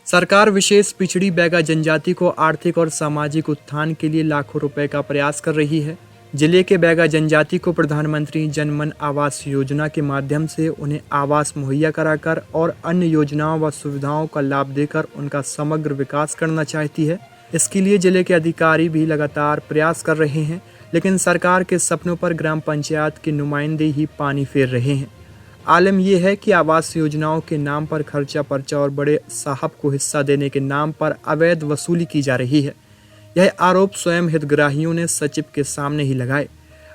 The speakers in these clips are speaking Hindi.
सरकार विशेष पिछड़ी बैगा जनजाति को आर्थिक और सामाजिक उत्थान के लिए लाखों रुपए का प्रयास कर रही है। जिले के बैगा जनजाति को प्रधानमंत्री जनमन आवास योजना के माध्यम से उन्हें आवास मुहैया कराकर और अन्य योजनाओं व सुविधाओं का लाभ देकर उनका समग्र विकास करना चाहती है। इसके लिए जिले के अधिकारी भी लगातार प्रयास कर रहे हैं, लेकिन सरकार के सपनों पर ग्राम पंचायत के नुमाइंदे ही पानी फेर रहे हैं। आलम यह है कि आवास योजनाओं के नाम पर खर्चा पर्चा और बड़े साहब को हिस्सा देने के नाम पर अवैध वसूली की जा रही है। यह आरोप स्वयं हितग्राहियों ने सचिव के सामने ही लगाए।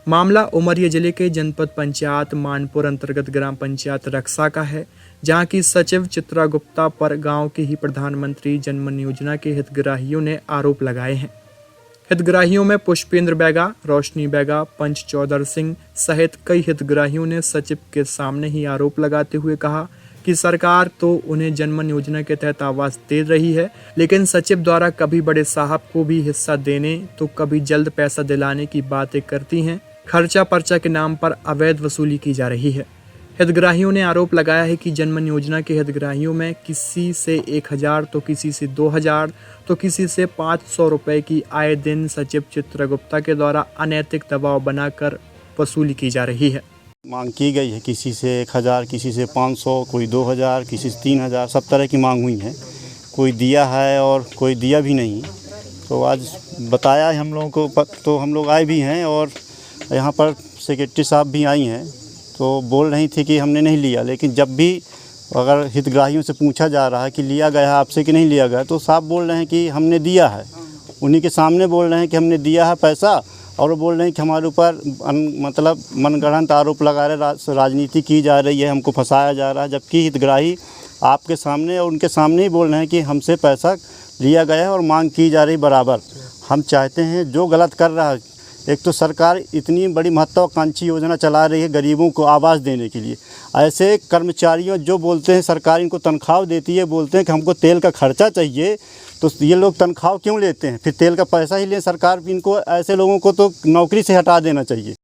मामला उमरिया जिले के जनपद पंचायत मानपुर अंतर्गत ग्राम पंचायत रक्सा का है, जहां की सचिव चित्रा गुप्ता पर गांव के ही प्रधानमंत्री जनमन योजना के हितग्राहियों ने आरोप लगाए हैं। हितग्राहियों में पुष्पेंद्र बैगा, रोशनी बैगा, पंच चौधर सिंह सहित कई हितग्राहियों ने सचिव के सामने ही आरोप लगाते हुए कहा कि सरकार तो उन्हें जनमन योजना के तहत आवास दे रही है, लेकिन सचिव द्वारा कभी बड़े साहब को भी हिस्सा देने तो कभी जल्द पैसा दिलाने की बातें करती हैं। खर्चा पर्चा के नाम पर अवैध वसूली की जा रही है। हितग्राहियों ने आरोप लगाया है कि जनमन योजना के हितग्राहियों में किसी से 1000 तो किसी से 2000 तो किसी से 500 रुपए की आए दिन सचिव चित्रगुप्ता के द्वारा अनैतिक दबाव बनाकर वसूली की जा रही है। मांग की गई है, किसी से 1000, किसी से 500, कोई 2000, किसी से 3000, सब तरह की मांग हुई है। कोई दिया है और कोई दिया भी नहीं। तो आज बताया है हम लोगों को, तो हम लोग आए भी हैं और यहाँ पर सेक्रेटरी साहब भी आई हैं, तो बोल रही थी कि हमने नहीं लिया। लेकिन जब भी अगर हितग्राहियों से पूछा जा रहा है कि लिया गया है आपसे कि नहीं लिया गया, तो साहब बोल रहे हैं कि हमने दिया है। उन्हीं के सामने बोल रहे हैं कि हमने दिया है पैसा, और वो बोल रहे हैं कि हमारे ऊपर मतलब मनगढ़ंत आरोप लगा रहे, राजनीति की जा रही है, हमको फंसाया जा रहा है। जबकि हितग्राही आपके सामने और उनके सामने ही बोल रहे हैं कि हमसे पैसा लिया गया है और मांग की जा रही बराबर। हम चाहते हैं जो गलत कर रहा है, एक तो सरकार इतनी बड़ी महत्वाकांक्षी योजना चला रही है गरीबों को आवास देने के लिए, ऐसे कर्मचारियों जो बोलते हैं सरकार इनको तनख्वाह देती है, बोलते हैं कि हमको तेल का खर्चा चाहिए, तो ये लोग तनख्वाह क्यों लेते हैं? फिर तेल का पैसा ही लें सरकार। इनको ऐसे लोगों को तो नौकरी से हटा देना चाहिए।